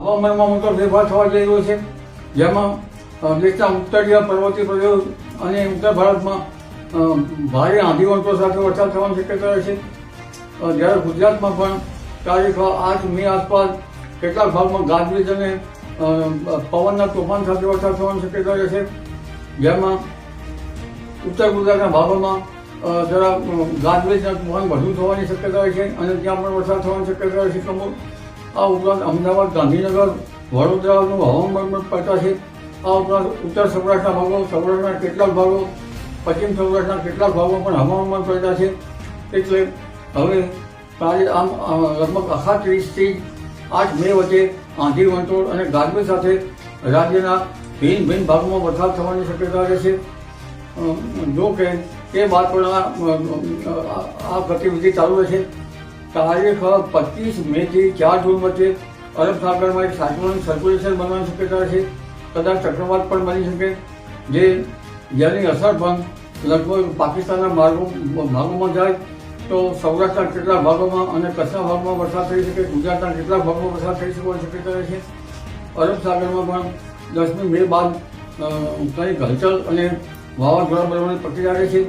હવામાનમાં મોટો ફેરફાર થવા જઈ રહ્યો છે, જેમાં દેશના ઉત્તરીય પર્વતીય પ્રદેશ અને ઉત્તર ભારતમાં ભારે આંધીવંતો સાથે વરસાદ થવાની શક્યતા રહેશે. જ્યારે ગુજરાતમાં પણ તારીખ 8 મે આસપાસ કેટલાક ભાગમાં ગાજવીજ અને પવનના તોફાન સાથે વરસાદ થવાની શક્યતા રહેશે. જેમાં ઉત્તર ગુજરાતના ભાગોમાં જરા ગાજવીજના તોફાન વધુ થવાની શક્યતા રહેશે અને ત્યાં પણ વરસાદ થવાની શક્યતા રહેશે. આ ઉપરાંત અમદાવાદ, ગાંધીનગર, વડોદરાનું હવામાન પણ પડતા છે. આ ઉપરાંત ઉત્તર સૌરાષ્ટ્રના ભાગો, સૌરાષ્ટ્રના કેટલાક ભાગો, પશ્ચિમ સૌરાષ્ટ્રના કેટલાક ભાગો પણ હવામાન પડતા છે. એટલે હવે આમ લગભગ 38 થી 8 મે વચ્ચે આંધી વંટોળ અને ગાજવીજ સાથે રાજ્યના ભિન્ન ભાગમાં વરસાદ થવાની શક્યતા રહેશે. જો કે તે બાદ પણ આ ગતિવિધિ ચાલુ રહેશે. તારીખ 25 મે થી 4 જૂન વચ્ચે અરબ સાગરમાં એક સાયક્લોનિક સર્ક્યુલેશન બનવાની શક્યતા રહેશે. કદાચ ચક્રવાત પણ બની શકે, જેની અસર પણ લગભગ પાકિસ્તાનના ભાગોમાં જાય તો સૌરાષ્ટ્રના કેટલાક ભાગોમાં અને કચ્છના ભાગમાં વરસાદ થઈ શકે. ગુજરાતના કેટલાક ભાગમાં વરસાદ થઈ શકવાની શક્યતા રહેશે. અરબ સાગરમાં પણ 10મી મે બાદ કંઈક હલચલ અને વાવાઝોડા બનવાની પ્રક્રિયા રહેશે.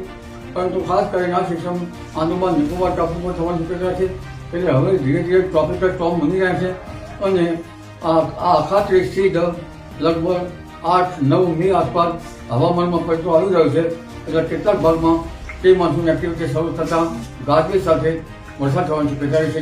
પરંતુ ખાસ કરીને આ સિસ્ટમ આંદામાન નિકોબાર ટાપુ પર થવાની શક્યતા છે. એટલે હવે ધીરે ધીરે ટ્રોપિકલ સ્ટોર્મ બની રહ્યા છે અને આ 38 થી લગભગ 8-9 મે આસપાસ હવામાનમાં પડતો આવી રહ્યો છે. એટલે કેટલાક ભાગમાં તે મોન્સૂન એક્ટિવિટી શરૂ થતાં ગાજવીજ સાથે વરસાદ થવાની શક્યતા રહેશે.